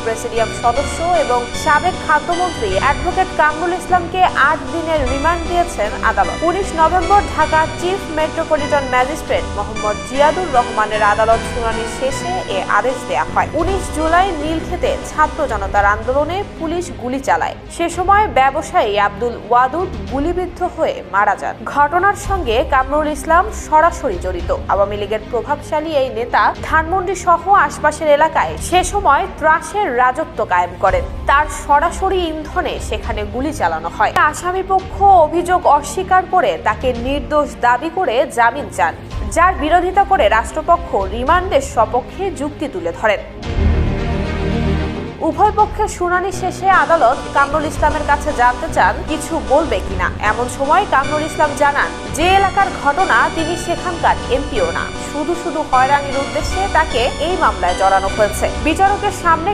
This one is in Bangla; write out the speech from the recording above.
প্রেসিডিয়াম সদস্য এবং সাবেক খাদ্যমন্ত্রী অ্যাডভোকেট কামরুল ইসলামকে 8 দিনের রিমান্ড দিয়েছেন আদালত। 19 November Dhaka chief metropolitan magistrate Mohammad Ziadur রহমানের আদালত শুনানি শেষে এ আদেশ দেয়া হয়। 19 জুলাই নীলক্ষেতে ছাত্র জনতার আন্দোলনে পুলিশ গুলি চালায়। সে সময় ব্যবসায়ী আব্দুল ওয়াদুদ গুলিবিদ্ধ হয়ে মারা যান। ঘটনার সঙ্গে কামরুল ইসলাম সরাসরি জড়িত। আওয়ামী লীগের প্রভাবশালী এই নেতা ধানমন্ডি সহ আশপাশের এলাকায় সে সময় ত্রাসের রাজত্ব কায়েম করেন। তার সরাসরি ইন্ধনে সেখানে গুলি চালানো হয়। আসামি পক্ষ অভিযোগ অস্বীকার করে তাকে নির্দোষ দাবি করে জামিন চান, যার বিরোধিতা করে রাষ্ট্রপক্ষ রিমান্ডের সপক্ষে যুক্তি তুলে ধরেন। উভয় পক্ষের শুনানি শেষে আদালত কামরুল ইসলামের কাছে জানতে চান কিছু বলবে কিনা। এমন সময় কামরুল ইসলাম জানান, যে এলাকার ঘটনা তিনি সেখানকার এমপিও না, শুধু হয়রানির উদ্দেশ্যে তাকে এই মামলায় জড়ানো হয়েছে। বিচারকের সামনে